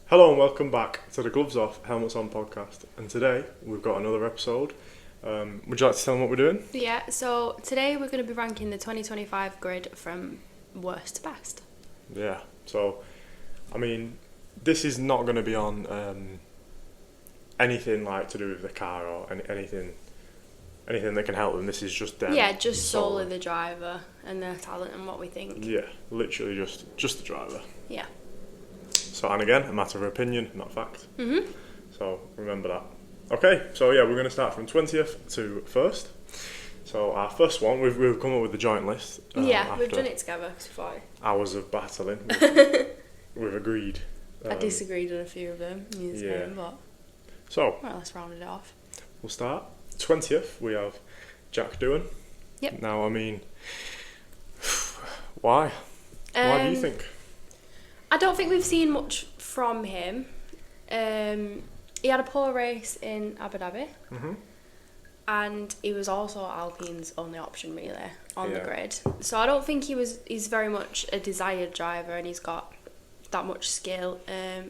Hello and welcome back to the Gloves Off, Helmets On podcast. And today we've got another episode. Would you like to tell them what we're doing? Yeah, so today we're going to be ranking the 2025 grid from worst to best. Yeah, so, I mean, this is not going to be on anything like to do with the car or anything that can help them. This is just them. Yeah, just solely the driver and their talent and what we think. Yeah, literally just the driver. Yeah. So, and again, a matter of opinion, not fact. Mm-hmm. So, remember that. Okay, so yeah, we're going to start from 20th to 1st. So, our first one, we've come up with the joint list. Yeah, we've done it together before. Hours of battling. We've agreed. I disagreed on a few of them. But So, well, let's round it off. We'll start. 20th, we have Jack Doohan. Yep. Now, I mean, why? Why do you think? I don't think we've seen much from him. He had a poor race in Abu Dhabi. Mm-hmm. And he was also Alpine's only option really on the grid. So I don't think he's very much a desired driver, and he's got that much skill.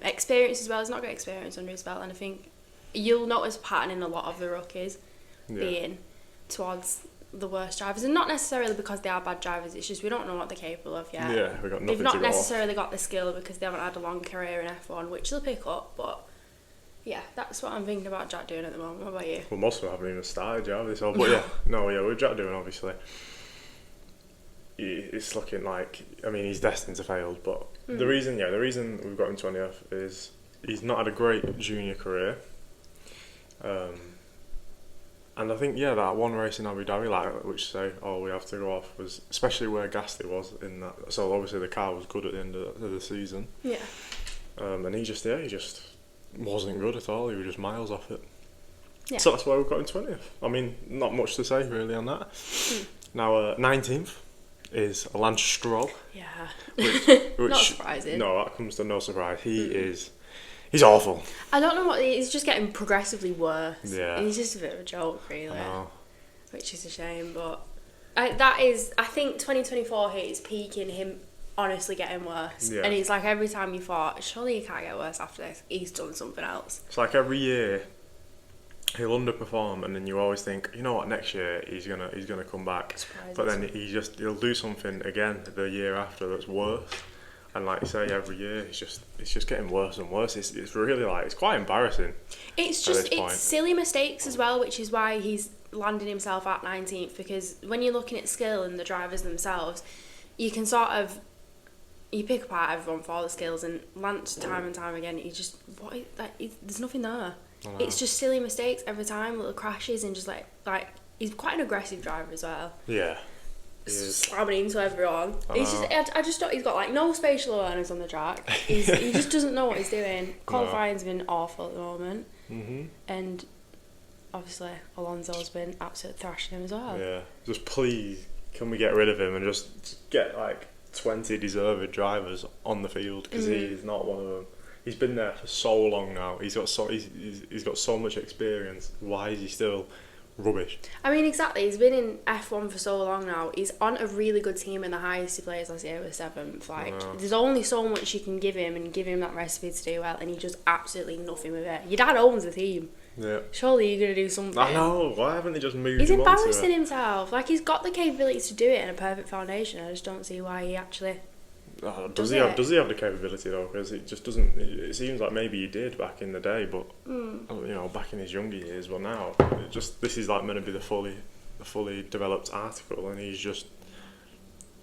Experience as well. He's not got experience under his belt, and I think you'll notice a pattern in a lot of the rookies being towards the worst drivers, and not necessarily because they are bad drivers, it's just we don't know what they're capable of yet. Yeah, we've got nothing They've not to go necessarily got the skill because they haven't had a long career in F1, which they'll pick up, but yeah, that's what I'm thinking about Jack Doohan at the moment. What about you? Well, most of them haven't even started yet, have they? So, but with Jack Doohan, obviously, it's looking like, I mean, he's destined to fail, but the reason we've got him 20th is he's not had a great junior career. And I think, that one race in Abu Dhabi, which we have to go off, was especially where Gasly was in that. So obviously the car was good at the end of the season. Yeah. And he just wasn't good at all. He was just miles off it. Yeah. So that's why we've got him 20th. I mean, not much to say really on that. Now, 19th is Lance Stroll. Yeah. Which Not surprising. No, that comes to no surprise. He's awful. I don't know he's just getting progressively worse. Yeah. He's just a bit of a joke, really. I know. Which is a shame, but I think 2024 is peaking him honestly getting worse. Yeah. And it's like every time you thought, surely he can't get worse after this, he's done something else. It's like every year he'll underperform, and then you always think, you know what, next year he's gonna come back. Surprises. But then he'll do something again the year after that's worse. And like you say, every year it's just getting worse and worse. It's really it's quite embarrassing. It's silly mistakes as well, which is why he's landed himself at 19th, because when you're looking at skill and the drivers themselves, you can you pick apart everyone for all the skills, and Lance time and time again, there's nothing there. It's just silly mistakes every time, little crashes, and just like he's quite an aggressive driver as well. Yeah. Slamming into everyone. I just thought he's got no spatial awareness on the track. He just doesn't know what he's doing. Qualifying's been awful at the moment, and obviously Alonso's been absolutely thrashing him as well. Yeah, just please, can we get rid of him and just get 20 deserved drivers on the field, because he's not one of them. He's been there for so long now. He's got so much experience. Why is he still rubbish? I mean, exactly. He's been in F1 for so long now. He's on a really good team, and the highest he plays last year was 7th. There's only so much you can give him and give him that recipe to do well, and he just absolutely nothing with it. Your dad owns the team. Yeah. Surely you're going to do something. I know. Why haven't they just moved He's him on to embarrassing it? himself. He's got the capabilities to do it in a perfect foundation. I just don't see why he actually does he have the capability though? Because it just doesn't. It seems like maybe he did back in the day, but back in his younger years. But now, this is meant to be the fully developed article, and he's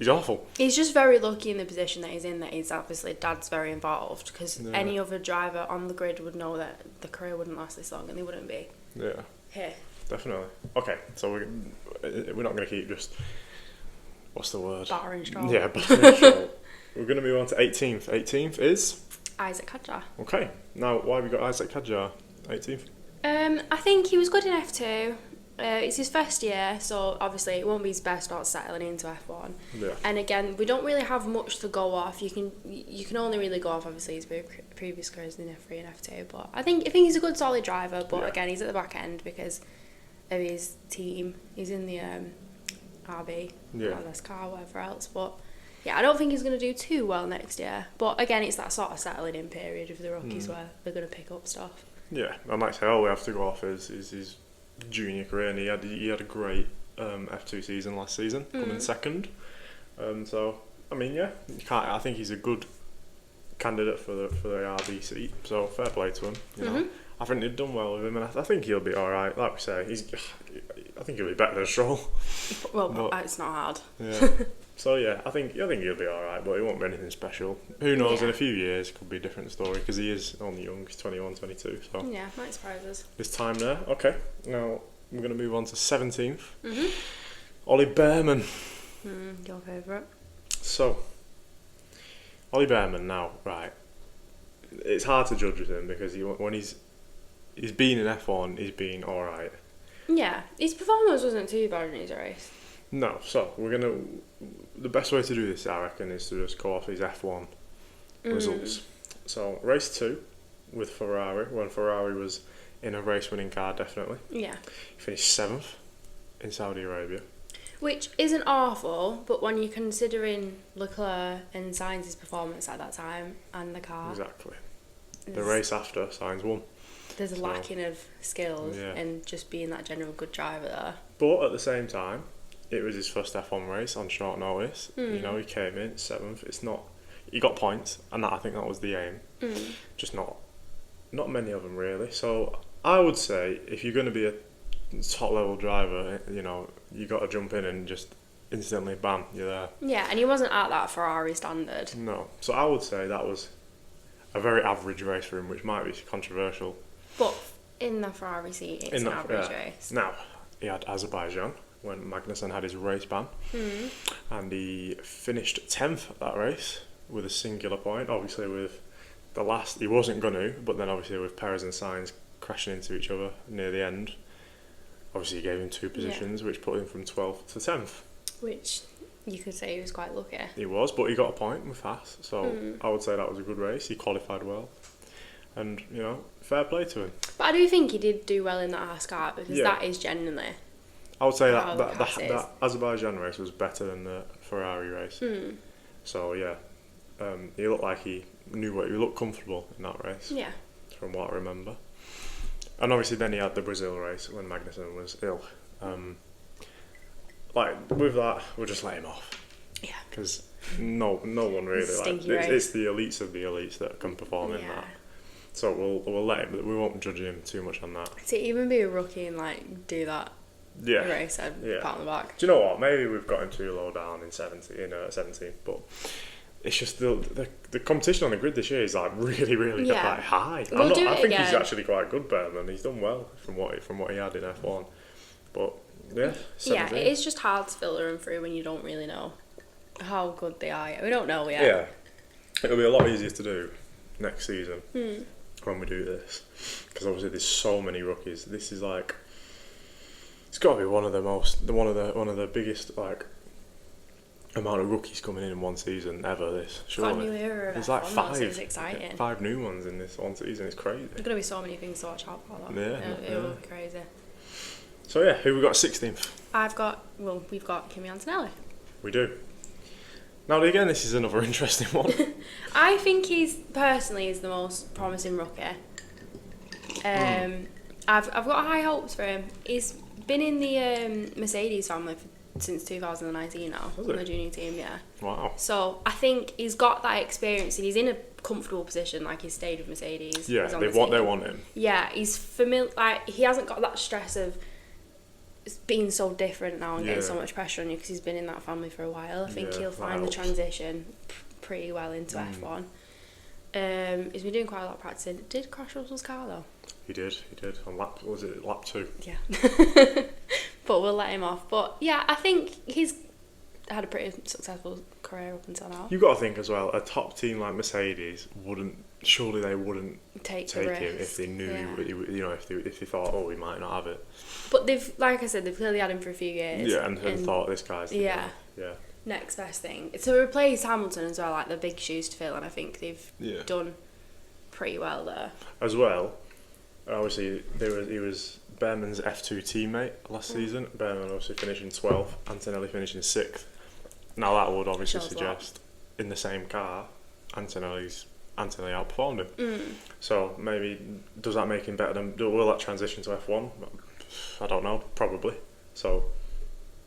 awful. He's just very lucky in the position that he's in. That he's obviously dad's very involved, because any other driver on the grid would know that the career wouldn't last this long, and they wouldn't be here. Definitely. Okay, so we're not going to keep just. What's the word? Battering Stroll. Yeah, battering Stroll. We're going to move on to 18th. 18th is? Isaac Hadjar. Okay. Now, why have we got Isaac Hadjar 18th? I think he was good in F2. It's his first year, so obviously it won't be his best start settling into F1. Yeah. And again, we don't really have much to go off. You can only really go off obviously his previous careers in F3 and F2. But I think he's a good solid driver. But again, he's at the back end because of his team. He's in the RB, car, whatever else. But Yeah, I don't think he's going to do too well next year. But again, it's that sort of settling in period of the rookies where they're going to pick up stuff. Yeah, I might say all we have to go off is his junior career, and he had a great F2 season last season, coming second. So I mean, yeah, I think he's a good candidate for the RB seat. So fair play to him. You know, I think they've done well with him, and I think he'll be all right. Like we say, I think he'll be better than Stroll. Well, but it's not hard. Yeah. So yeah, I think he'll be all right, but it won't be anything special. Who knows? In a few years, could be a different story because he is only young. He's 21, 22. So yeah, might surprise us. This time there. Okay, now we're going to move on to 17th. Ollie Behrman. Your favourite. So, Ollie Behrman now, right? It's hard to judge with him because when he's been in F1, he's been all right. Yeah, his performance wasn't too bad in his race. No, so the best way to do this, I reckon, is to just go off his F1 results. So, race 2 with Ferrari, when Ferrari was in a race-winning car, definitely. Yeah. He finished 7th in Saudi Arabia. Which isn't awful, but when you're considering Leclerc and Sainz's performance at that time and the car... Exactly. The race after, Sainz won. There's a lacking of skills and just being that general good driver there. But at the same time, it was his first F1 race on short notice. You know, he came in 7th. It's not... He got points, and I think that was the aim. Just not many of them, really. So I would say, if you're going to be a top-level driver, you know, you got to jump in and just instantly, bam, you're there. Yeah, and he wasn't at that Ferrari standard. No. So I would say that was a very average race for him, which might be controversial. But in the Ferrari seat, it's an average race. Now, he had Azerbaijan when Magnussen had his race ban, and he finished 10th at that race with a singular point. Obviously, with the last, he wasn't going to, but then obviously with Perez and Sainz crashing into each other near the end, obviously he gave him 2 positions, which put him from 12th to 10th. Which you could say he was quite lucky. He was, but he got a point with Haas, so I would say that was a good race. He qualified well, and you know, fair play to him. But I do think he did do well in that Haas car because that is genuinely. I would say that Azerbaijan race was better than the Ferrari race. So yeah, he looked like he knew what he looked comfortable in that race. Yeah. From what I remember. And obviously then he had the Brazil race when Magnussen was ill. Like with that, we'll just let him off. Yeah. Because no one really it's the elites of the elites that can perform in that. So we'll let him. We won't judge him too much on that. To even be a rookie and like do that. Race, I'd pat on the back. Do you know what? Maybe we've got him too low down in 17, but it's just the competition on the grid this year is like really quite high. I think he's actually quite good, Behrman. He's done well from what he had in F1. But yeah, 17. It is just hard to filter them through when you don't really know how good they are. We don't know yet. Yeah, it'll be a lot easier to do next season when we do this, because obviously there's so many rookies. This is like, it's got to be one of the biggest like amount of rookies coming in one season ever. This surely. New era of There's F1, like 5. It's exciting. 5 new ones in this one season. It's crazy. There's gonna be so many things to watch out for. It will be crazy. So yeah, who we got 16th? We've got Kimi Antonelli. We do. Now again, this is another interesting one. I think he's the most promising rookie. I've got high hopes for him. He's been in the Mercedes family since 2019 now, on the junior team, yeah. Wow. So I think he's got that experience and he's in a comfortable position, like he's stayed with Mercedes. Yeah, they want him. Yeah, he's familiar, like he hasn't got that stress of being so different now and getting so much pressure on you because he's been in that family for a while. I think he'll find the transition pretty well into F1. He's been doing quite a lot of practicing. Did crash Russell's car though? He did. On lap 2? Yeah. But we'll let him off. But yeah, I think he's had a pretty successful career up until now. You've got to think as well, a top team like Mercedes wouldn't take him if they knew, if they thought, we might not have it. But like I said, they've clearly had him for a few years. Yeah, and thought this guy's yeah. Next best thing. To replace Hamilton as well, like the big shoes to fill, and I think they've done pretty well there. As well, obviously he was Behrman's F2 teammate last season. Behrman obviously finishing 12th, Antonelli finishing 6th. Now that would obviously Shows suggest in the same car, Antonelli outperformed him. Mm. So maybe does that make him better than? Will that transition to F1? I don't know. Probably. So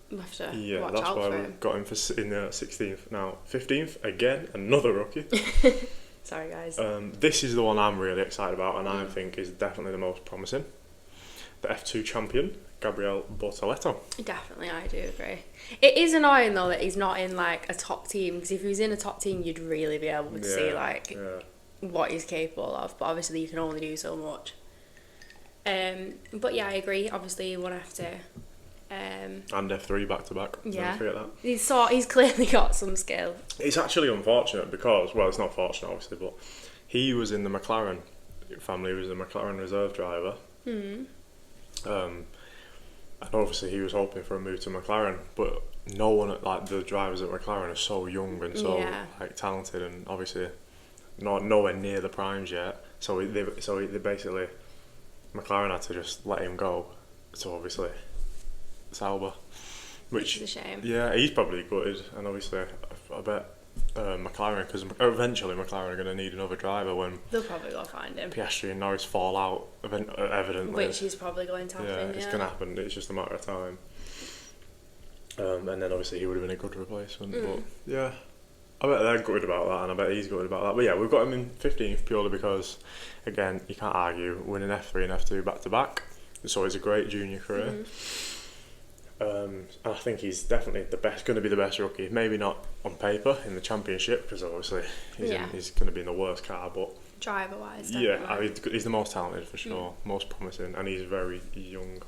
We'll have to yeah, watch that's out why for we him. got him for in the 16th. Now 15th again, another rookie. Sorry, guys. This is the one I'm really excited about, and I think is definitely the most promising. The F2 champion, Gabriel Bortoleto. Definitely, I do agree. It is annoying though that he's not in like a top team, because if he was in a top team, you'd really be able to see like what he's capable of. But obviously, you can only do so much. But yeah, I agree. Obviously, you won't have to. And F3 back to back. Yeah, Don't forget that. He's clearly got some skill. It's actually unfortunate because, well, it's not fortunate obviously, but he was in the McLaren family. He was a McLaren reserve driver. And obviously he was hoping for a move to McLaren, but no one like the drivers at McLaren are so young and so like talented, and obviously nowhere near the primes yet. So they basically McLaren had to just let him go. So obviously Sauber, which is a shame. Yeah, he's probably gutted, and obviously I bet McLaren, because eventually McLaren are going to need another driver when they'll probably go find him. Piastri and Norris fall out, evidently. Which is probably going to happen. Yeah, it's going to happen. It's just a matter of time. And then obviously he would have been a good replacement. But yeah, I bet they're gutted about that, and I bet he's gutted about that. But yeah, we've got him in 15th purely because, again, you can't argue winning F3 and F2 back to back. So it's a great junior career. And I think he's definitely going to be the best rookie. Maybe not on paper in the championship, because obviously he's going to be in the worst car. But driver wise, he's the most talented for sure, most promising, and he's very young.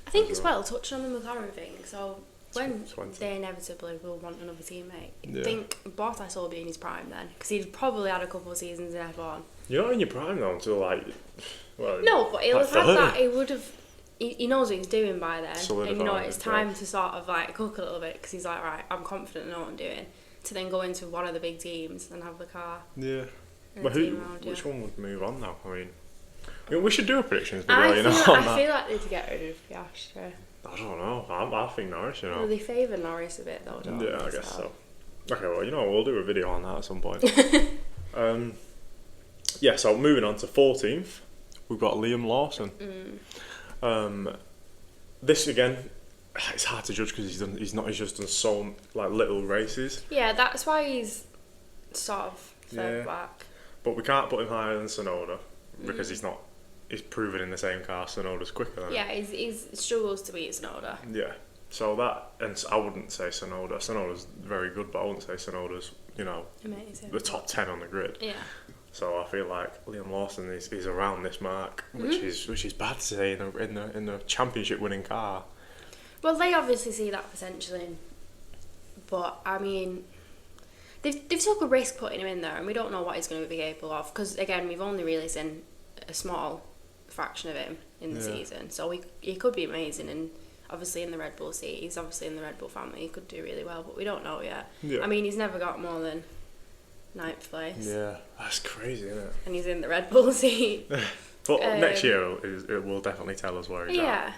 I think as well, touching on the McLaren thing. So when 20. they inevitably will want another teammate, I think Bottas will be in his prime then, because he'd probably had a couple of seasons in F1. You're not in your prime though until no, but he'll like have had that. He would have. He knows what he's doing by then, Solidified, and it's time to sort of like cook a little bit, because he's like, right, I'm confident in what I'm doing, to then go into one of the big teams and have the car. Yeah. But which one would move on now? I mean, we should do a predictions video. I I feel like they'd get rid of Piastri. I don't know. I think Norris. Well, they favour Norris a bit though, don't they? Yeah, I guess so. Okay, well, we'll do a video on that at some point. Yeah. So moving on to 14th, we've got Liam Lawson. This again, it's hard to judge because he's just done so little races. Yeah, that's why he's sort of further back. But we can't put him higher than Tsunoda because he's proven in the same car Tsunoda's quicker than him. Yeah, he's struggles to beat Tsunoda. Yeah. So and I wouldn't say Tsunoda. Tsunoda's very good, but I wouldn't say Tsunoda's amazing, the top 10 on the grid. Yeah. So I feel like Liam Lawson is around this mark, which is bad to say in the championship winning car. Well, they obviously see that potential in, but I mean, they've took a risk putting him in there, and we don't know what he's going to be capable of, because again, we've only really seen a small fraction of him in the season. So he could be amazing, and obviously in the Red Bull seat, he's obviously in the Red Bull family, he could do really well, but we don't know yet. Yeah. I mean, he's never got more than 9th place. Yeah, that's crazy, isn't it? And he's in the Red Bull seat. But next year it will definitely tell us where he's at. Yeah.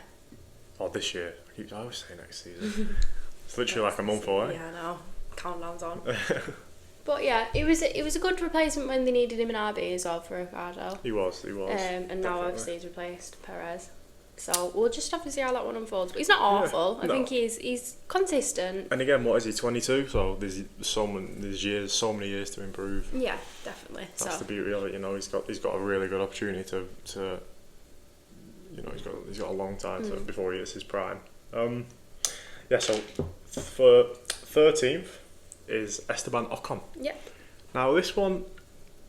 Or this year. I always say next season. It's literally like a month away. Yeah, I know. Countdown's on. But yeah, it was a good replacement when they needed him in RB as well for Ricciardo. He was. And definitely. Now obviously he's replaced Perez. So we'll just have to see how that one unfolds. But he's not awful. I think he's consistent. And again, what is he, 22? So there's so many years to improve. Yeah, definitely. That's the beauty of it. He's got a really good opportunity to he's got a long time before he hits his prime. So for 13th is Esteban Ocon. Yeah. Now this one,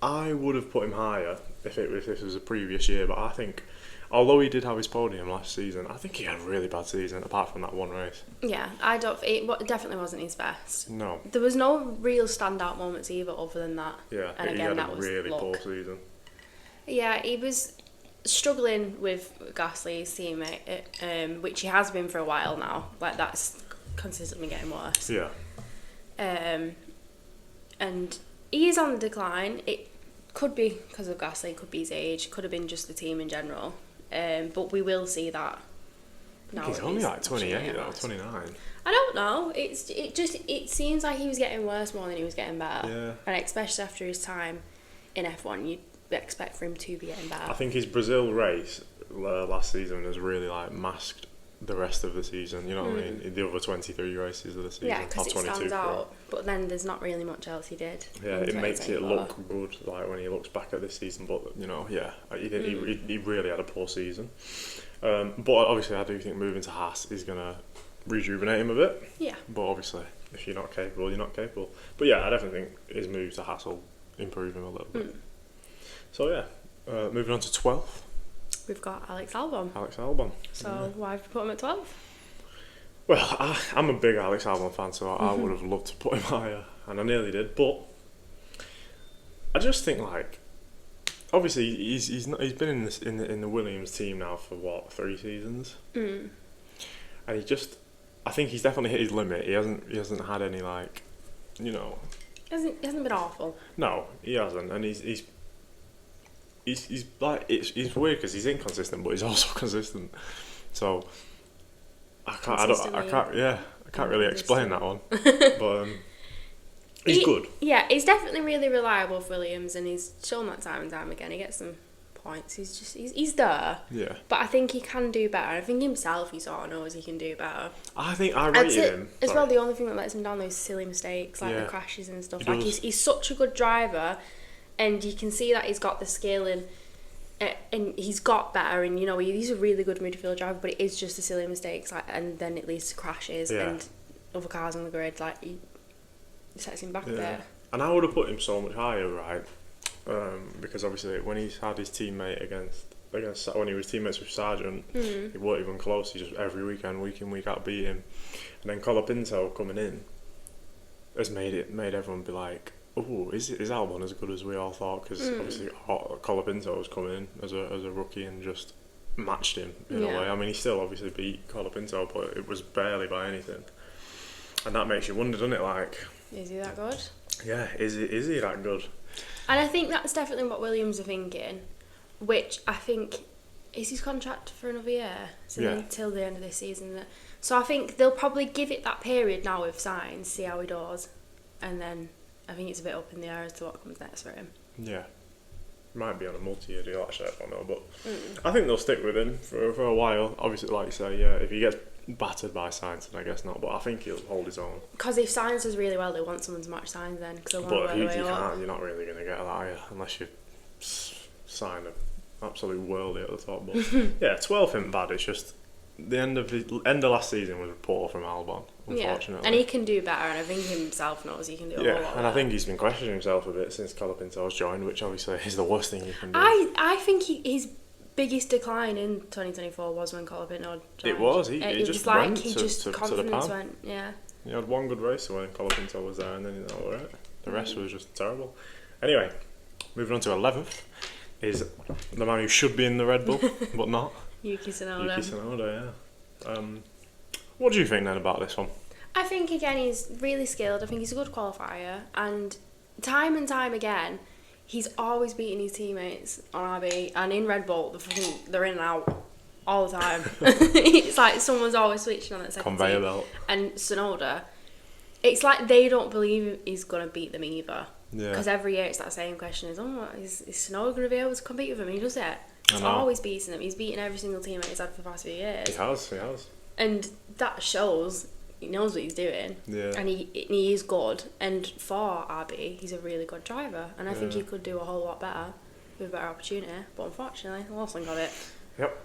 I would have put him higher if this was a previous year, but I think, although he did have his podium last season, I think he had a really bad season apart from that one race. Yeah, it definitely wasn't his best. No. There was no real standout moments either other than that. Yeah, and he again, had a really poor season. Yeah, he was struggling with Gasly's teammate, which he has been for a while now. Like, that's consistently getting worse. Yeah. And he is on the decline. It could be because of Gasly, could be his age, could have been just the team in general. But we will see that No, he's only like 28 though, 29. I don't know. It seems like he was getting worse more than he was getting better. Yeah. And especially after his time in F1, you'd expect for him to be getting better. I think his Brazil race last season has really like masked the rest of the season. You know what I mean? The other 23 races of the season. Yeah, because it stands out. But then there's not really much else he did. Yeah, it makes it look good, like when he looks back at this season. But you know, yeah, he really had a poor season. But obviously, I do think moving to Haas is gonna rejuvenate him a bit. Yeah. But obviously, if you're not capable, you're not capable. But yeah, I definitely think his move to Haas will improve him a little bit. So yeah, moving on to 12th. We've got Alex Albon. Alex Albon. So why have you put him at 12? Well, I'm a big Alex Albon fan, so I would have loved to put him higher, and I nearly did. But I just think, like, obviously he's been in the Williams team now for what, 3 seasons, and I think he's definitely hit his limit. He hasn't had any, like, you know. He hasn't been awful. No, he hasn't, and he's like it's weird because he's inconsistent, but he's also consistent. So I can't really explain that one. But he's good. Yeah, he's definitely really reliable for Williams, and he's shown that time and time again. He gets some points. He's there. Yeah. But I think he can do better. I think himself he sort of knows he can do better. I think I rated him. As well, the only thing that lets him down those silly mistakes, like the crashes and stuff. Like he's such a good driver. And you can see that he's got the skill and he's got better, and you know he's a really good midfield driver, but it is just the silly mistakes, like, and then it leads to crashes and other cars on the grid, like he sets him back a bit. And I would have put him so much higher, right? Because obviously when he's had his teammate against when he was teammates with Sargent, he weren't even close. He just every weekend, week in, week out, beat him. And then Colapinto coming in has made everyone be like, oh, is Albon as good as we all thought? Because obviously Colapinto was coming in as a rookie and just matched him in a way. I mean, he still obviously beat Colapinto, but it was barely by anything. And that makes you wonder, doesn't it? Like, is he that good? Yeah, is he that good? And I think that's definitely what Williams are thinking. Which I think is his contract for another year, so until the end of this season. So I think they'll probably give it that period now with Sainz, see how he does, and then I think it's a bit up in the air as to what comes next for him. Yeah. Might be on a multi-year deal, actually, I don't know. But I think they'll stick with him for a while. Obviously, like you say, if he gets battered by Sainz, then I guess not. But I think he'll hold his own. Because if Sainz does really well, they want someone to match Sainz then. Cause but you can't, you're not really going to get that, are you? Unless you sign an absolute worldie at the top. But yeah, 12th isn't bad. It's just the end of last season was poor from Albon, unfortunately. Yeah, and he can do better, and I think himself knows he can do a whole lot and better. I think he's been questioning himself a bit since Colapinto's joined, which obviously is the worst thing you can do. I think his biggest decline in 2024 was when Colapinto joined. It was. He just went to the pan. Went, yeah. He had one good race when Colapinto was there, and then all right. The rest was just terrible. Anyway, moving on to 11th is the man who should be in the Red Bull, but not. Yuki Tsunoda, yeah. What do you think then about this one? I think again he's really skilled. I think he's a good qualifier, and time again, he's always beating his teammates on RB and in Red Bull. They're in and out all the time. It's like someone's always switching on that second conveyor team. belt. And Tsunoda, it's like they don't believe he's gonna beat them either. Yeah. Because every year it's that same question: is Tsunoda gonna be able to compete with him? And he does it. He's always beating them. He's beaten every single teammate he's had for the past few years. He has. And that shows he knows what he's doing. Yeah. And he is good. And for RB, he's a really good driver. And I think he could do a whole lot better with a better opportunity. But unfortunately, Lawson got it. Yep.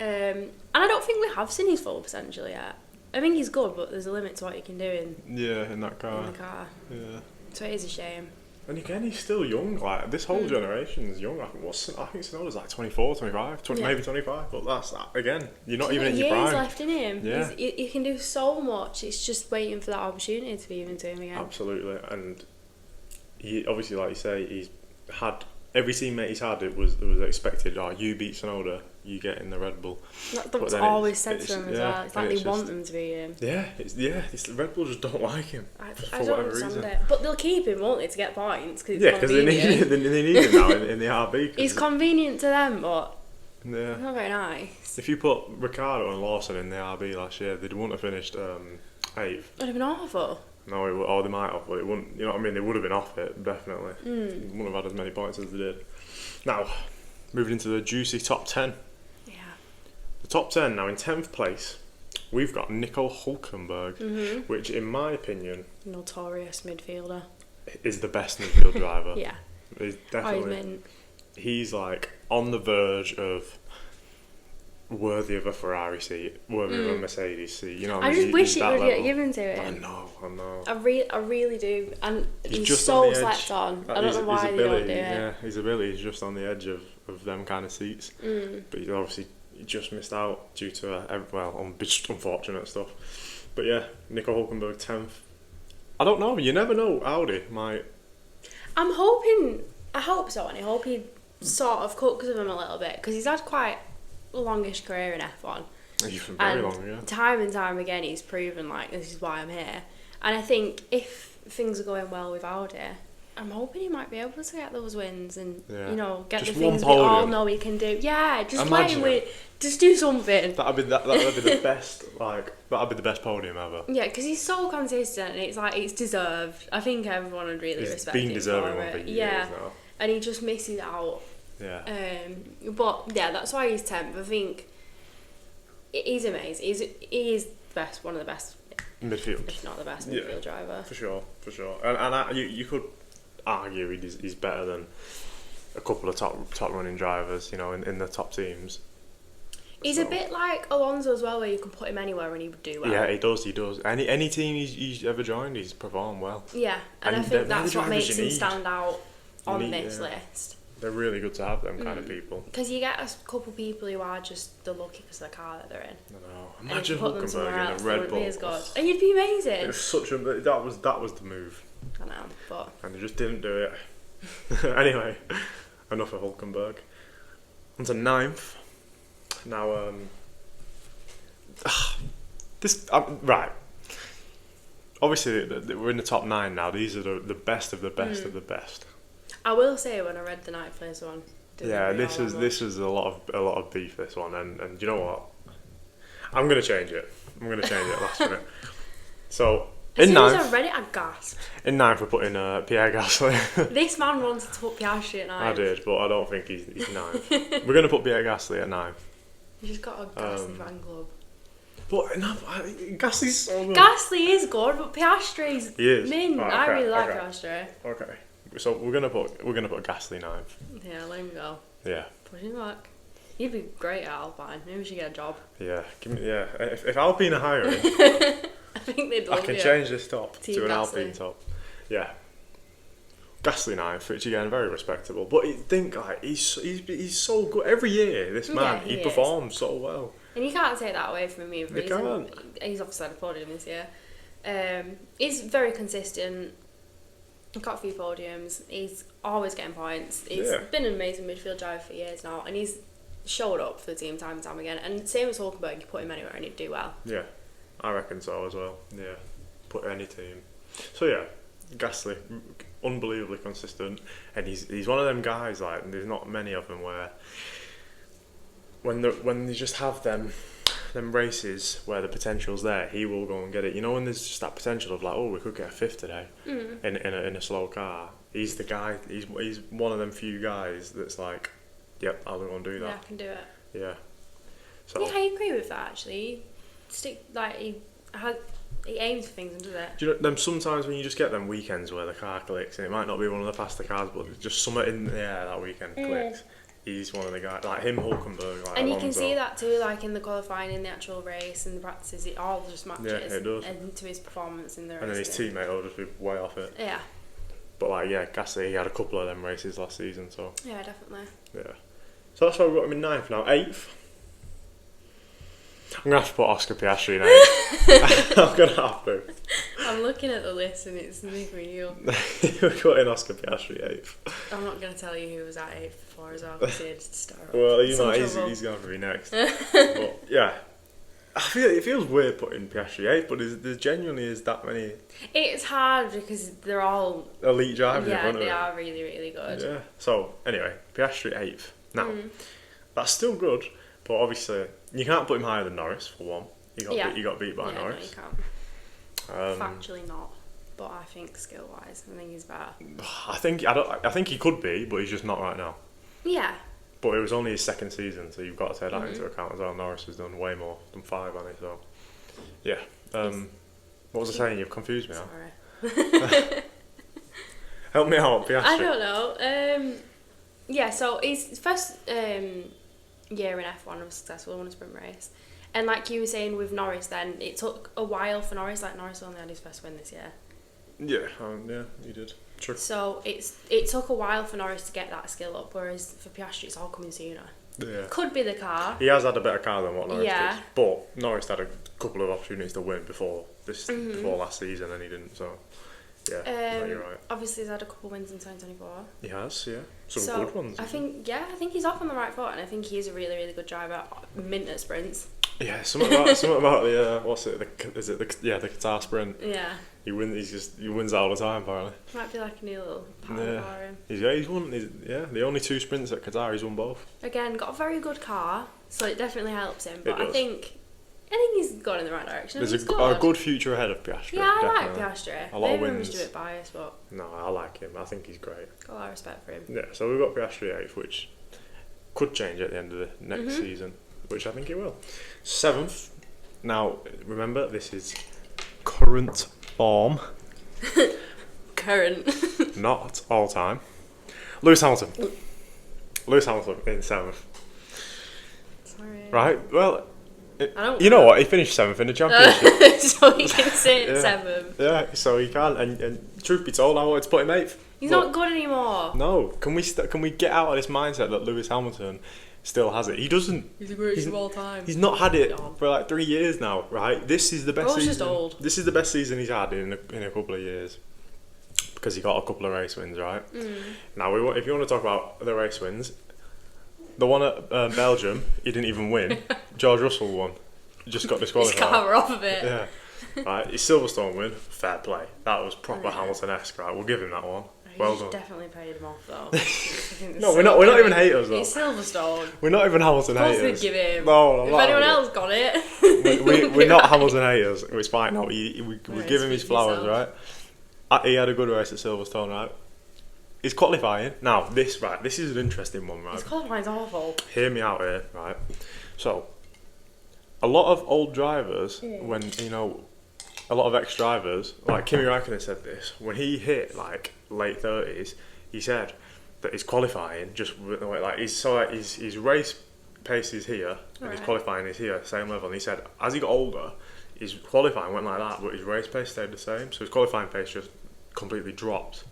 And I don't think we have seen his full potential yet. I think he's good, but there's a limit to what he can do in that car. In the car. Yeah. So it is a shame. And again, he's still young. Like this whole generation is young. I think Tsunoda's like 24, 25, maybe 25. But that's that. Again, you're not even in your prime. Years left in him. Yeah. He can do so much. It's just waiting for that opportunity to be given to him again. Absolutely. And he obviously, like you say, he's had every teammate he's had. It was expected. Oh, you beat Tsunoda, you get in the Red Bull. That's always said to him as well. It's like they want them to be him. It's Red Bull just don't like him. I don't understand it. But they'll keep him, won't they, to get points? Because they need him now in the RB. He's convenient to them, but Yeah. Not very nice. If you put Ricciardo and Lawson in the RB last year, they wouldn't have finished 8th. Would have been awful. No, or they might have, but it wouldn't. You know what I mean? They would have been off it, definitely. Wouldn't have had as many points as they did. Now, moving into the juicy top 10. Yeah. The top 10 now in 10th place, we've got Nico Hülkenberg, which, in my opinion, Notorious midfielder. is the best midfield driver. Yeah. He's Oh, he's definitely. mint. He's like on the verge of worthy of a Ferrari seat, worthy of a Mercedes seat. You know what I mean? I just wish it would level. get given to I him. know. I really do. And he's just so on the edge. slept on. I don't know why his they don't ability, do it. Yeah, his ability is just on the edge of them kind of seats. But he's obviously just missed out due to unfortunate stuff. But yeah, Nico Hülkenberg 10th. I don't know. You never know. Audi might. I'm hoping. I hope so, and I hope he sort of cooks with him a little bit because he's had quite a longish career in F1. Even very And long, yeah. time and time again, he's proven like this is why I'm here. And I think if things are going well with Audi, I'm hoping he might be able to get those wins and get Just the things we one all podium. know he can do. Yeah, just let Imagine him win. Just do something. That'd be the best. That'd be the best podium ever. Yeah, because he's so consistent, and it's like it's deserved. I think everyone would really He's respect been him deserving for one it. for years Yeah, now. and he just misses out. Yeah. But yeah, that's why he's 10th. I think he's amazing. He is the best, one of the best, Midfield. if not the best Yeah. midfield driver. For sure. And you could argue he's better than a couple of top running drivers, in the top teams. He's a bit like Alonso as well, where you can put him anywhere and he would do well. Yeah, he does. Any team he's ever joined, he's performed well. Yeah, and I And think they're that's the what drivers makes you him need. stand out on need, this yeah. list. They're really good to have them kind of people. Because you get a couple people who are just the lucky because of the car that they're in. I know. And if Imagine you put them somewhere Hülkenberg in else, a they Red wouldn't Bull. be as good. And you'd be amazing. It was that was the move, I know, but and they just didn't do it. Anyway, enough of Hülkenberg. On to 9th. Now, right. Obviously, we're in the top 9 now. These are the best of the best of the best. I will say when I read the 9th place one. Yeah, this is a lot of beef. This one, and you know what? I'm gonna change it. Last minute. So As in soon as 9th, I read it, I gasped. in 9th we're putting Pierre Gasly. This man wanted to put Piastri at 9th. I did, but I don't think he's 9th. We're gonna put Pierre Gasly at 9th. He's just got a Gasly fan club. But no, Gasly's so good. Gasly is good, but Piastri's He is. min. Right, I okay, really like okay. Piastri. Okay, so we're gonna put Gasly 9th. Yeah, let him go. Yeah, Push him back. He'd be great at Alpine. Maybe we should get a job. yeah. If Alpine are hiring, I think they'd I love can you. change this top Team to an Gasly. Alpine top. Yeah. Gasly 9th, which again very respectable. But you think he's so good every year. This man, he is. performs so well. And you can't take that away from me. You can't. He's obviously had a podium this year. He's very consistent. He's got a few podiums. He's always getting points. He's been an amazing midfield driver for years now, and he's showed up for the team time and time again. And same as Hülkenberg, you put him anywhere and he'd do well. Yeah, I reckon so as well. Yeah, put any team. So yeah, Gasly, unbelievably consistent, and he's one of them guys like there's not many of them where when they just have them races where the potential's there, he will go and get it. You know, when there's just that potential of like, oh, we could get a 5th today in a slow car. He's the guy. He's one of them few guys that's like, yep, I'll go and do that. Yeah, I can do it. Yeah. So. Yeah, I agree with that actually. He aims for things and does it. Do you know them sometimes when you just get them weekends where the car clicks and it might not be one of the faster cars, but just something in the air that weekend clicks. He's one of the guys like him, Hülkenberg, like And you Alonso. can see that too, like in the qualifying, in the actual race, and the practices. It all just matches. Yeah, it does. And to his performance in the race. And then his teammate will just be way off it. Yeah. But like, yeah, Gasly, he had a couple of them races last season, so Yeah, definitely. yeah. So that's why we've got him in 9th now. 8th. I'm gonna have to put Oscar Piastri in 8th. I'm gonna have to. I'm looking at the list and it's real. We're putting Oscar Piastri 8th. I'm not going to tell you who was at 8th before as well, because he had to start. Well, Some he's going to be next. But yeah, it feels weird putting Piastri 8th, but there genuinely is that many It's hard because they're all. elite drivers in Yeah, front of they him. are really, really good. Yeah. So anyway, Piastri 8th. Now, That's still good, but obviously you can't put him higher than Norris for one. He got beat by Norris. No, you can't. Factually not, but I think skill wise, I think he's better. I think he could be, but he's just not right now. Yeah. But it was only his second season, so you've got to take that into account as well. Norris has done way more, done 5, hasn't he? So, yeah. What was I saying? You've confused me now. Sorry. Help me out, Piastri. I don't know. Yeah, so his first year in F1 was successful, won a sprint race. And like you were saying with Norris then, it took a while for Norris. Like, Norris only had his first win this year. Yeah, he did. True. So it took a while for Norris to get that skill up, whereas for Piastri it's all coming sooner. Yeah. Could be the car. He has had a better car than what Norris did. But Norris had a couple of opportunities to win before last season, and he didn't. So, yeah, you're right. Obviously, he's had a couple of wins in 2024. He has, yeah. Some good ones. I think he's off on the right foot, and I think he is a really, really good driver. Mint at sprints. Yeah, something about the the Qatar sprint. Yeah. He wins all the time apparently. Might be like a new little pattern for him. He's won. The only 2 sprints at Qatar, he's won both. Again, got a very good car, so it definitely helps him. But I think he's gone in the right direction. There's a good future ahead of Piastri. Yeah, I like Piastri. A lot of Maybe I'm wins. just a bit biased, but No, I like him. I think he's great. Got a lot of respect for him. Yeah, so we've got Piastri 8th, which could change at the end of the next season, which I think it will. 7th. Now, remember, this is current form. Current. Not all time. Lewis Hamilton. Lewis Hamilton in 7th. Sorry. Right, well, you know what? He finished 7th in the championship. So he can sit 7th. Yeah, so he can. And truth be told, I wanted to put him 8th. He's not good anymore. No, can we get out of this mindset that Lewis Hamilton still has it? He doesn't. He's the greatest of all time. He's not had it for like 3 years now, right? This is the best season. Just old. This is the best season he's had in a couple of years because he got a couple of race wins, right? Now, if you want to talk about the race wins, the one at Belgium, he didn't even win. George Russell won. Just got disqualified. His car off of it. Yeah. Right, his Silverstone win, fair play. That was proper Hamilton-esque, right? We'll give him that one. Well done. Definitely paid him off though. No, we're not even haters though. He's Silverstone. We're not even Hamilton haters. Of course we'd give him. No, if anyone else got it. we're not Hamilton haters. It's fine. No, we give him his flowers, right? He had a good race at Silverstone, right? He's qualifying. Now, this is an interesting one, right? His qualifying's awful. Hear me out here, right? So, a lot of old drivers, when, a lot of ex-drivers, like Kimi Räikkönen said this, when he hit like late 30s, he said that his qualifying just like his race pace is here and his qualifying is here, same level. And he said as he got older, his qualifying went like that, but his race pace stayed the same. So his qualifying pace just completely dropped,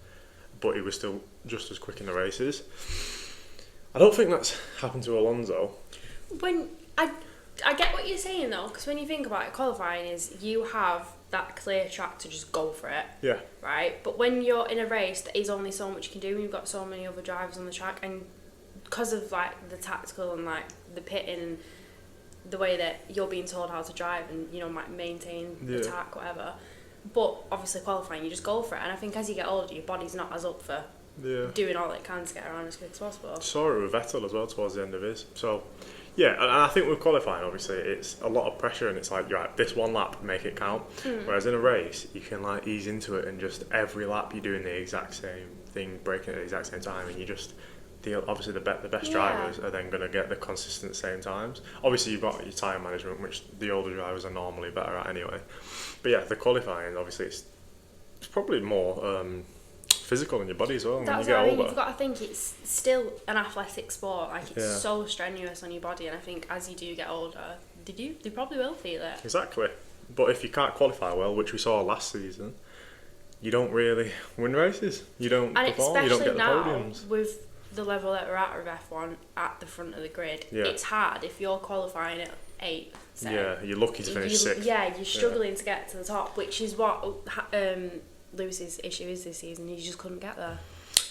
but he was still just as quick in the races. I don't think that's happened to Alonso. When I get what you're saying though, because when you think about it, qualifying is you have that clear track to just go for it. Yeah. Right? But when you're in a race, there is only so much you can do when you've got so many other drivers on the track, and because of like the tactical and like the pitting and the way that you're being told how to drive and might maintain the attack, whatever. But obviously qualifying, you just go for it, and I think as you get older, your body's not as up for doing all it can to get around as quick as possible. Saw it with Vettel as well towards the end of his. So. Yeah, and I think with qualifying, obviously, it's a lot of pressure, and it's like, right, this one lap, make it count. Whereas in a race, you can like ease into it, and just every lap you're doing the exact same thing, breaking at the exact same time, and you just deal. Obviously, the best drivers are then going to get the consistent same times. Obviously, you've got your tyre management, which the older drivers are normally better at anyway. But yeah, the qualifying, obviously, it's probably more physical in your body as well. That's when you get older. You've got to think it's still an athletic sport. Like it's so strenuous on your body, and I think as you do get older, you probably will feel it. Exactly. But if you can't qualify well, which we saw last season, you don't really win races. You don't perform. You don't get the podiums. With the level that we're at with F1 at the front of the grid, it's hard if you're qualifying at 8. Say, you're lucky to finish 6th. Yeah, you're struggling to get to the top, which is what Lewis's issue is this season. He just couldn't get there.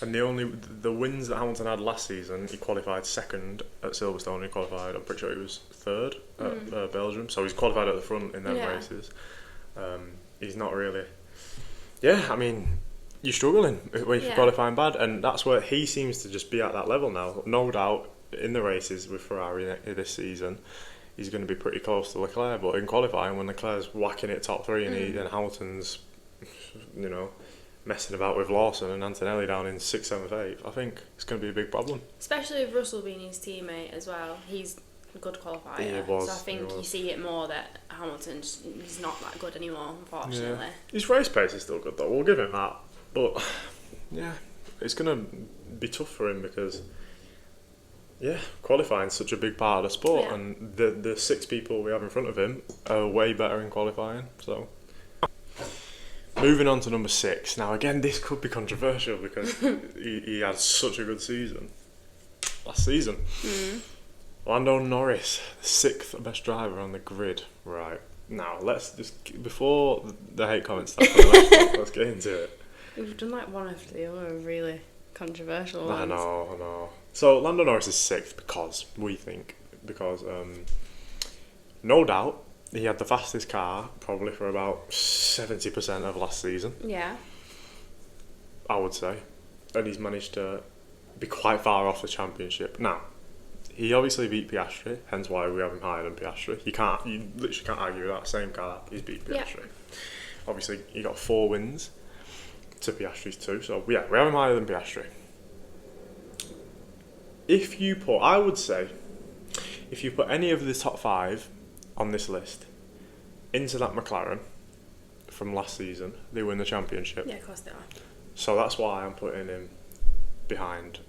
And the wins that Hamilton had last season, he qualified 2nd at Silverstone. He qualified, I'm pretty sure he was 3rd at Belgium. So he's qualified at the front in them races. He's not really. Yeah, I mean, you're struggling when you're qualifying bad, and that's where he seems to just be at that level now. No doubt, in the races with Ferrari this season, he's going to be pretty close to Leclerc. But in qualifying, when Leclerc's whacking it top three and Hamilton's, messing about with Lawson and Antonelli down in 6th, 7th, 8th, I think it's going to be a big problem. Especially with Russell being his teammate as well. He's a good qualifier. He was, so I think you see it more that Hamilton's he's not that good anymore, unfortunately. Yeah. His race pace is still good though, we'll give him that. But yeah, it's going to be tough for him because qualifying's such a big part of the sport, and the 6 people we have in front of him are way better in qualifying. So moving on to number 6. Now again, this could be controversial because he had such a good season last season. Lando Norris, the 6th best driver on the grid. Right, now let's just, before the hate comments start, let's get into it. We've done like one after the other, really controversial ones. I know. So Lando Norris is 6th because no doubt he had the fastest car probably for about 70% of last season. Yeah. I would say. And he's managed to be quite far off the championship. Now, he obviously beat Piastri, hence why we have him higher than Piastri. You literally can't argue with that. Same car, he's beat Piastri. Obviously, he got 4 wins to Piastri's 2, so we have him higher than Piastri. I would say, if you put any of the top 5 on this list into that McLaren from last season, they win the championship. Yeah, of course they are. So that's why I'm putting him behind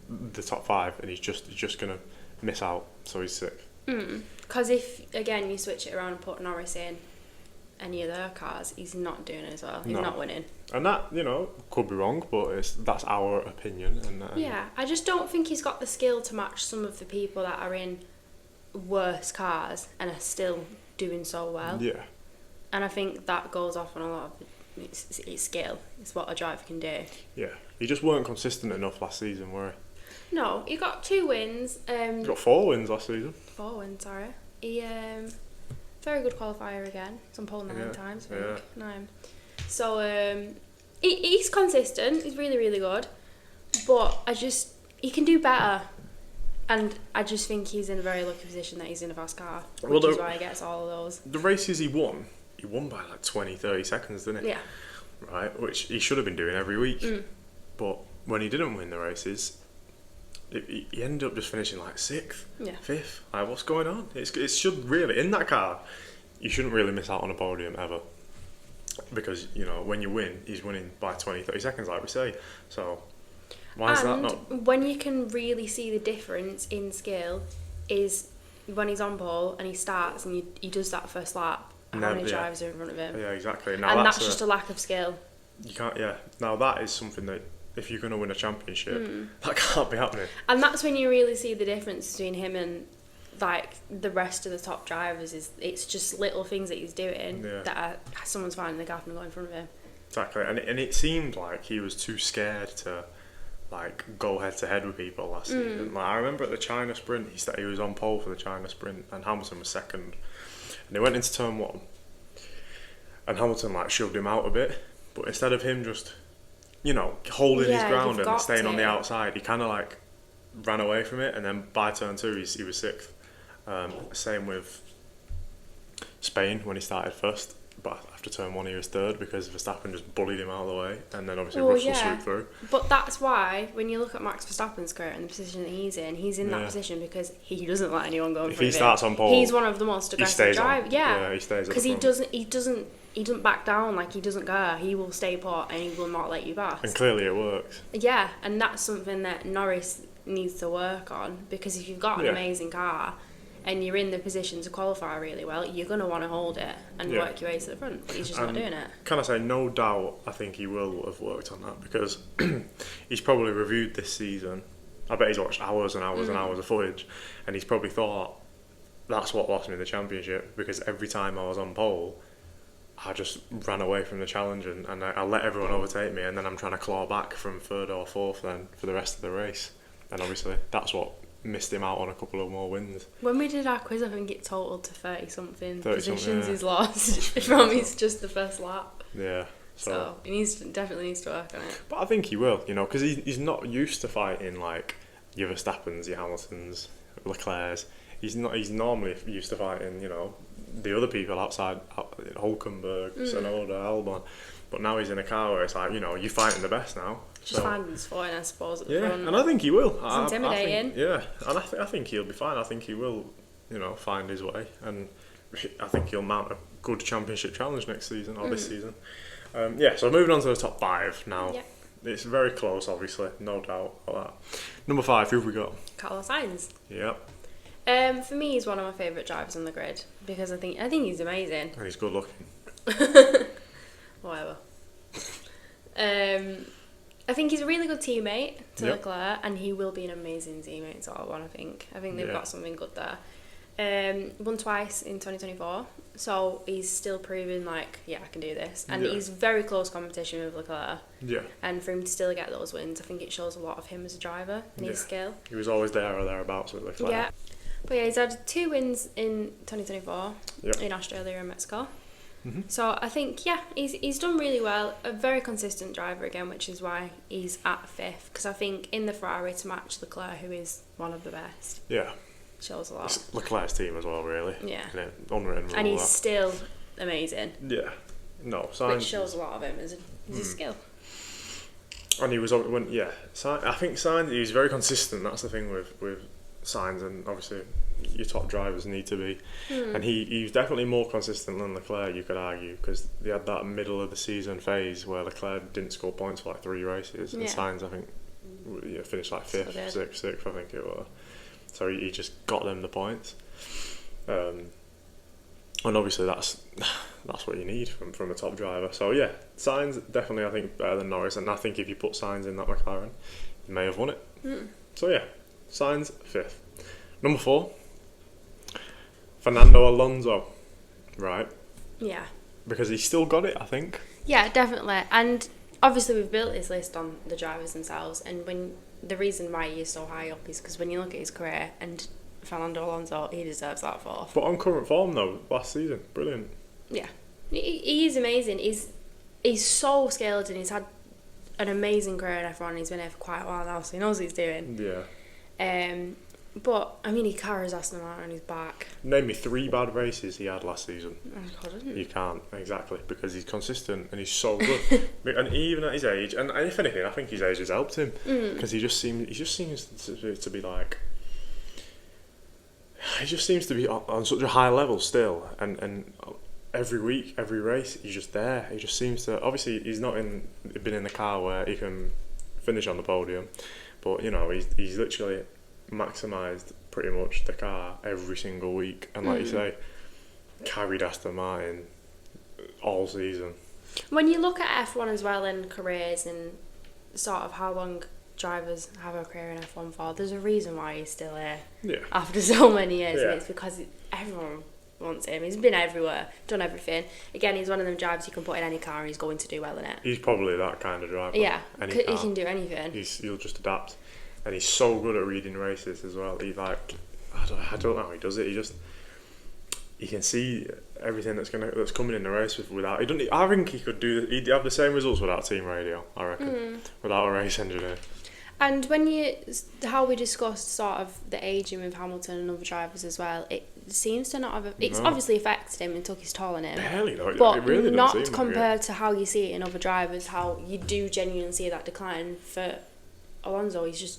the top 5, and he's just gonna miss out, so he's 6th. Because if again you switch it around and put Norris in any of their cars, he's not doing it as well. He's not winning. And that, could be wrong, but that's our opinion. And yeah, I just don't think he's got the skill to match some of the people that are in worse cars and are still doing so well. Yeah. And I think that goes off on a lot of it's skill. It's what a driver can do. Yeah. He just weren't consistent enough last season, were he? No, he got 2 wins. He got 4 wins last season. 4 wins, sorry. He very good qualifier again. He's on pole 9 times, I think. 9. So he's consistent. He's really, really good. But he can do better. And I just think he's in a very lucky position that he's in a fast car, which is why he gets all of those. The races he won by like 20, 30 seconds, didn't he? Yeah. Right, which he should have been doing every week. But when he didn't win the races, he ended up just finishing like 6th, 5th. Like, what's going on? It should really, in that car, you shouldn't really miss out on a podium ever. Because, when you win, he's winning by 20, 30 seconds, like we say. So, why is that not? When you can really see the difference in skill is when he's on pole and he starts and he does that first lap. How many drivers are in front of him? Yeah, exactly. Now that's just a lack of skill. You can't. Yeah. Now that is something that if you're going to win a championship, that can't be happening. And that's when you really see the difference between him and like the rest of the top drivers. It's just little things that he's doing that someone's finding the gap and going in front of him. Exactly, and it seemed like he was too scared to like go head to head with people last season. Like, I remember at the China Sprint, he was on pole for the China Sprint, and Hamilton was 2nd. And they went into turn 1, and Hamilton like shoved him out a bit, but instead of him just, holding his ground and staying on the outside, he kind of like ran away from it, and then by turn 2 he was 6th. Same with Spain when he started first, but after turn 1 he was 3rd because Verstappen just bullied him out of the way, and then obviously Russell swooped through. But that's why when you look at Max Verstappen's career and the position that he's in that position because he doesn't let anyone go in front of him. If he starts on pole, he's one of the most aggressive drivers. Yeah, he stays. Because he doesn't back down, like he doesn't care. He will stay put and he will not let you pass. And clearly it works. Yeah, and that's something that Norris needs to work on, because if you've got an amazing car and you're in the position to qualify really well, you're going to want to hold it and work your way to the front, but he's just not doing it. Can I say, no doubt, I think he will have worked on that, because he's probably reviewed this season. I bet he's watched hours and hours and hours of footage, and he's probably thought, that's what lost me the championship, because every time I was on pole, I just ran away from the challenge and I let everyone overtake me, and then I'm trying to claw back from 3rd or 4th then for the rest of the race. And obviously that's what missed him out on a couple of more wins. When we did our quiz, I think it totaled to 30-something positions he's lost from just the first lap. Yeah. So he definitely needs to work on it. But I think he will, because he's not used to fighting like your Verstappens, your Hamiltons, Leclerc's. He's normally used to fighting, you know, the other people outside, Hulkenberg, Tsunoda, Albon. But now he's in a car where it's like, you know, you're fighting the best now. Just finding his footing, I suppose, at the front. And I think he will. It's intimidating. And I think he'll be fine. I think he will, you know, find his way. And I think he'll mount a good championship challenge next season, or this season. So moving on to the top 5 now. Yeah. It's very close, obviously, no doubt about that. Number 5, who have we got? Carlos Sainz. Yep. For me, he's one of my favourite drivers on the grid because I think he's amazing. And he's good looking. Whatever. I think he's a really good teammate to Leclerc, and he will be an amazing teammate to Albon. I think they've got something good there. Won twice in 2024, so he's still proving like, I can do this, and he's very close competition with Leclerc. Yeah. And for him to still get those wins, I think it shows a lot of him as a driver and his skill. He was always there or thereabouts with Leclerc. Yeah. But he's had 2 wins in 2024 in Australia and Mexico. Mm-hmm. So I think, he's done really well. A very consistent driver again, which is why he's at 5th. Because I think in the Ferrari to match Leclerc, who is one of the best, shows a lot. It's Leclerc's team as well, really. Yeah. Unwritten rule. And he's still amazing. Yeah. No, Sainz, which shows a lot of him as a skill. And he was I think Sainz, he's very consistent. That's the thing with Sainz, and obviously your top drivers need to be. And he was definitely more consistent than Leclerc, you could argue, because they had that middle of the season phase where Leclerc didn't score points for like 3 races, and Sainz, I think, finished like 5th, 6th, I think it was. So he just got them the points. And obviously that's what you need from a top driver. So yeah, Sainz definitely, I think, better than Norris, and I think if you put Sainz in that McLaren, he may have won it. So yeah, Sainz 5th. Number 4, Fernando Alonso, right? Yeah. Because he's still got it, I think. Yeah, definitely. And obviously we've built his list on the drivers themselves, and the reason why he is so high up is because when you look at his career, and Fernando Alonso, he deserves that 4th. But on current form though, last season, brilliant. Yeah, he is amazing. He's so skilled, and he's had an amazing career in F1. He's been here for quite a while now, so he knows what he's doing. Yeah. But I mean, he carries Aston Martin on his back. Name me 3 bad races he had last season. I couldn't. You can't, exactly, because he's consistent and he's so good. And even at his age, and if anything, I think his age has helped him, because he just seems to be like, he just seems to be on such a high level still, and every week, every race, he's just there. He just seems to, obviously he's not been in a car where he can finish on the podium, but you know, he's literally maximised pretty much the car every single week, and like you say, carried Aston Martin all season. When you look at F1 as well in careers and sort of how long drivers have a career in F1 for, there's a reason why he's still here after so many years, and it's because everyone wants him. He's been everywhere, done everything. Again, he's one of them drivers you can put in any car and he's going to do well in it. He's probably that kind of driver. Yeah, he can do anything. He'll just adapt. And he's so good at reading races as well. He I don't know how he does it. He can see everything that's coming in the race without. I think he could do. He'd have the same results without team radio, I reckon, without a race engineer. And how we discussed sort of the ageing with Hamilton and other drivers as well, it seems to not have. It's obviously affected him and took his toll on him. Barely though. But it really not doesn't seem compared to how you see it in other drivers. How you do genuinely see that decline for Alonso. He's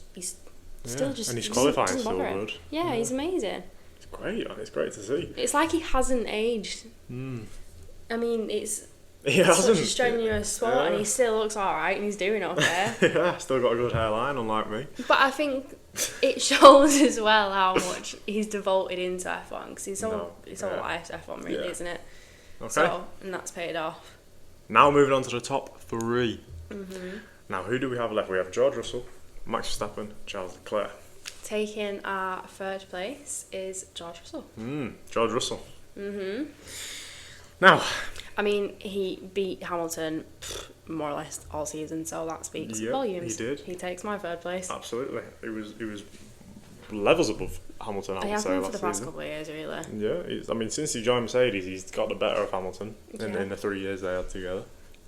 still just, and he's qualifying so good. Yeah, he's amazing. It's great. It's great to see. It's like he hasn't aged. I mean, it's such a strenuous sport, and he still looks alright, and he's doing okay. Still got a good hairline, unlike me. But I think it shows as well how much he's devoted into F1, because it's all life F1 really, isn't it? Okay. So, and that's paid off. Now moving on to the top 3. Now, who do we have left? We have George Russell, Max Verstappen, Charles Leclerc. Taking our 3rd place is George Russell. George Russell. Now, I mean, he beat Hamilton more or less all season, so that speaks volumes. He did. He takes my 3rd place. Absolutely. He was levels above Hamilton, I would say, for the past couple of years, really. Yeah, since he joined Mercedes, he's got the better of Hamilton in the 3 years they had together,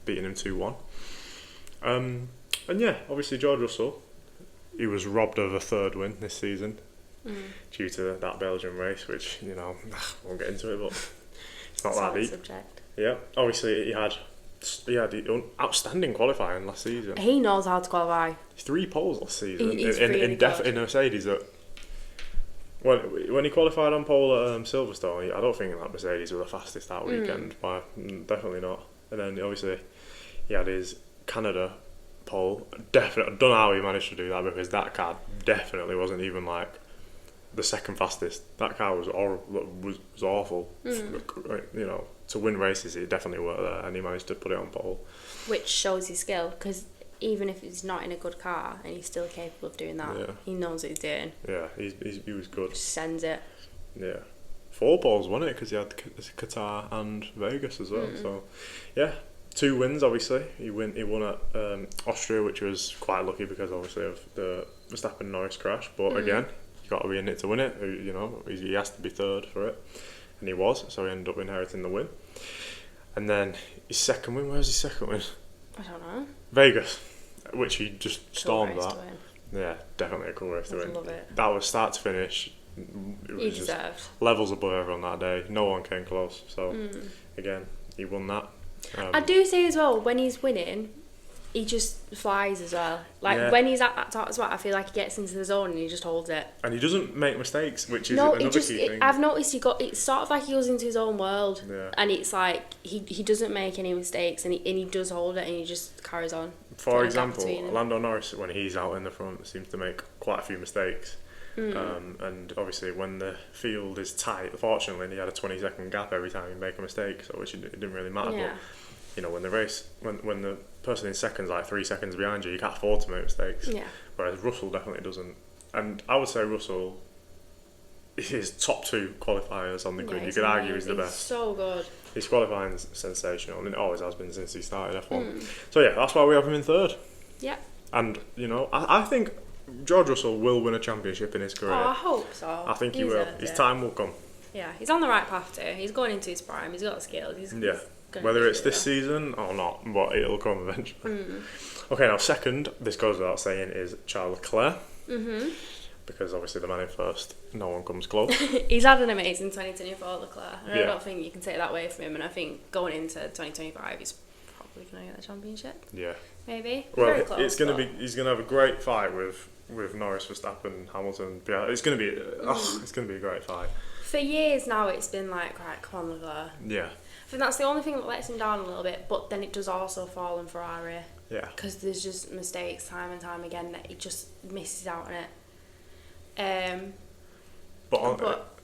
beating him 2-1. And yeah, obviously George Russell, he was robbed of a third win this season due to that Belgian race, which, you know, I won't get into it, but it's not that deep. Subject. Yeah, obviously he had the outstanding qualifying last season. He knows how to qualify. 3 poles last season He's in really good. in Mercedes. That when he qualified on pole at Silverstone, I don't think that Mercedes were the fastest that weekend. Definitely not. And then obviously he had his Canada pole. Definitely, I don't know how he managed to do that, because that car definitely wasn't even like the second fastest. That car was awful. You know, to win races, it definitely worked there, and he managed to put it on pole. Which shows his skill, because even if he's not in a good car and he's still capable of doing that, he knows what he's doing. Yeah, he was good. Just sends it. Yeah. 4 poles, wasn't it? Because he had Qatar and Vegas as well. So, yeah, 2 wins, obviously. He won at Austria, which was quite lucky because, obviously, of the Verstappen-Norris crash. But, again, you got to be in it to win it. You know, he has to be third for it. And he was, so he ended up inheriting the win. And then his second win, where's his second win? I don't know. Vegas, which he just stormed Cool race that. to win. Yeah, definitely a cool race to win. Love it. That was start to finish. It was He just deserved. levels above everyone that day. No one came close. So again, he won that. I do say as well, when he's winning, he just flies as well. Like when he's at that top spot, I feel like he gets into the zone and he just holds it. And he doesn't make mistakes, which is another key thing. I've noticed it's sort of like he goes into his own world, Yeah. and it's like he doesn't make any mistakes, and he does hold it, and he just carries on. For example, Lando Norris, when he's out in the front, seems to make quite a few mistakes. And obviously, when the field is tight, fortunately, he had a 20-second gap every time he'd make a mistake, so which it didn't really matter. Yeah. But you know, when the race, when the person in second's like 3 seconds behind you, you can't afford to make mistakes. Yeah. Whereas Russell definitely doesn't. And I would say Russell is top 2 qualifiers on the grid. You could argue he's the best. He's so good. His qualifying's sensational, and it always has been since he started F1. So yeah, that's why we have him in third. Yeah. And you know, I think George Russell will win a championship in his career. Oh, I hope so. I think he will. His time will come. Yeah, he's on the right path to. He's going into his prime. He's got the skills. He's Whether it's this season or not, but it'll come eventually. Okay, now second, this goes without saying, is Charles Leclerc. Because obviously the man in first, no one comes close. He's had an amazing 2024, Leclerc. And Yeah. I don't think you can take that away from him. And I think going into 2025, he's probably going to get the championship. Yeah. Maybe. Well, Very close, it's going to be. He's going to have a great fight with Norris, Verstappen, Hamilton. Yeah, it's going to be. It's going to be a great fight. For years now, it's been like, right, come on, Leclerc. Yeah. I think that's the only thing that lets him down a little bit. But then it does also fall on Ferrari. Yeah. Because there's just mistakes time and time again that he just misses out on it. But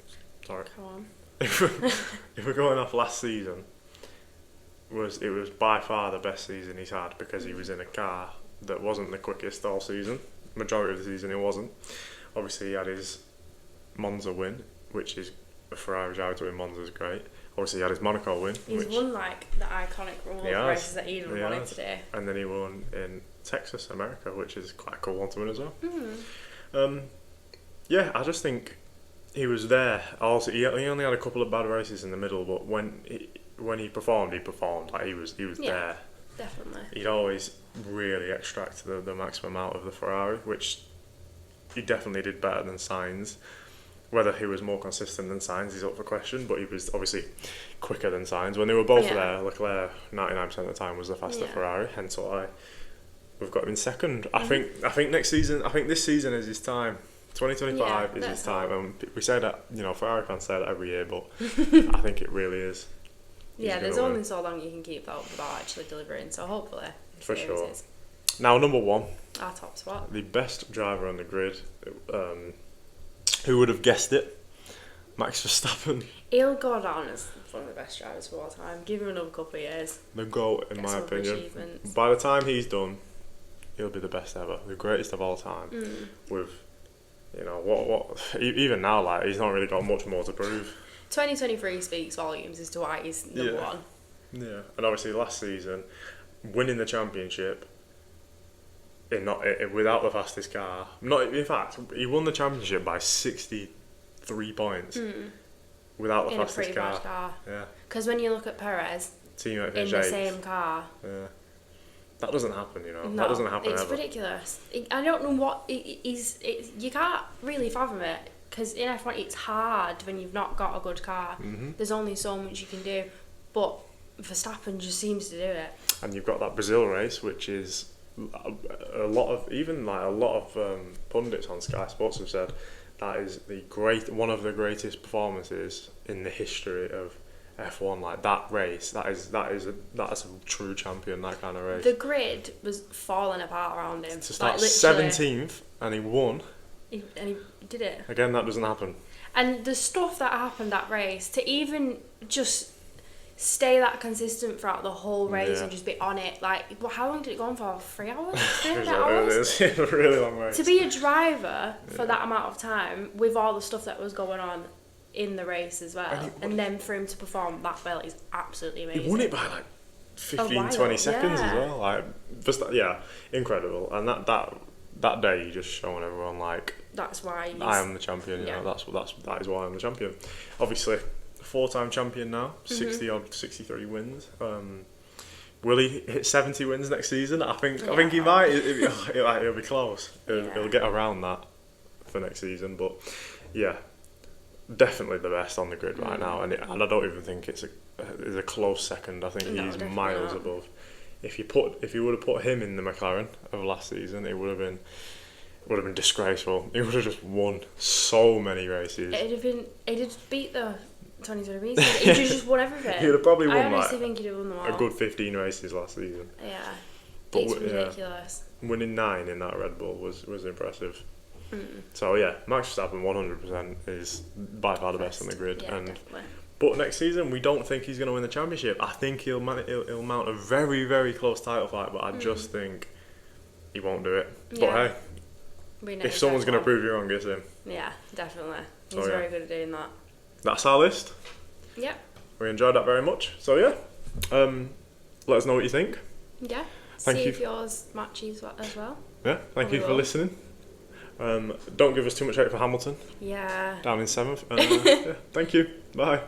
sorry. Come on. If we're going off last season, it was by far the best season he's had, because he was in a car that wasn't the quickest all season. Majority of the season it wasn't. Obviously he had his Monza win, which is a Ferrari driver to win Monza is great. Obviously he had his Monaco win. He's won like the iconic races that he even wanted to do. And then he won in Texas, America, which is quite a cool one to win as well. Yeah, I just think he was there. Also, he only had a couple of bad races in the middle, but when he performed, like he was there. Definitely. He'd always really extract the maximum out of the Ferrari, which he definitely did better than Sainz. Whether he was more consistent than Sainz is up for question, but he was obviously quicker than Sainz. When they were both there, Leclerc 99% of the time was the faster Ferrari, hence why we've got him in second. I think this season is his time. 2025 is his time, and we say that, you know, Ferrari fans say that every year, but I think it really is. Yeah, there's only so long you can keep that up without actually delivering, so hopefully. For sure. Now, number 1. Our top spot. The best driver on the grid. Who would have guessed it? Max Verstappen. He'll go down as one of the best drivers of all time. Give him another couple of years. The GOAT, in my opinion. By the time he's done, he'll be the best ever. The greatest of all time. With, you know, even now, like, he's not really got much more to prove. 2023 speaks volumes as to why he's number 1. Yeah, and obviously last season, winning the championship without the fastest car. In fact, he won the championship by 63 points without the fastest car. Bad car. Yeah. Because when you look at Perez in the same car, That doesn't happen, you know. No, that doesn't happen it's ever. ridiculous. I don't know what you can't really fathom it, because in F1 it's hard when you've not got a good car. There's only so much you can do, but Verstappen just seems to do it. And you've got that Brazil race, which is a lot of pundits on Sky Sports have said that is one of the greatest performances in the history of F1. Like that race, that's a true champion. That kind of race. The grid was falling apart around him. To start like, 17th and he won. And he did it. Again, that doesn't happen. And the stuff that happened that race, to even just stay that consistent throughout the whole race and just be on it, like, well, how long did it go on for? 3 hours? 3 hours? It was a really long race. To be a driver for that amount of time with all the stuff that was going on in the race as well, and then for him to perform that well is absolutely amazing. He won it by like 15-20 seconds as well. Like, just incredible. And that day, you just showing everyone like that's why I am the champion. You know, that is why I'm the champion. Obviously, 4-time champion now, 63 wins. Will he hit 70 wins next season? I think he might. It'll be close. It'll get around that for next season. But yeah, definitely the best on the grid right now, and I don't even think it's a close second. I think he's miles above. If you would have put him in the McLaren of last season, it would have been disgraceful. He would have just won so many races. He'd have beat the 2020 season. He'd have just won everything. He'd have probably won. I honestly think he'd have won them all. A good 15 races last season. Yeah, but it's ridiculous. Winning 9 in that Red Bull was impressive. So yeah, Max Verstappen 100% is by far the best on the grid. Yeah, definitely. But next season, we don't think he's going to win the championship. I think he'll mount a very, very close title fight, but I just think he won't do it. Yeah. But hey, if someone's going to prove you wrong, it's him. Yeah, definitely. He's very good at doing that. That's our list. Yep. We enjoyed that very much. So yeah, let us know what you think. Yeah. Thank you. If yours matches as well. Yeah, thank you for listening. Don't give us too much hate for Hamilton. Yeah. Down in 7th. Yeah, thank you. Bye.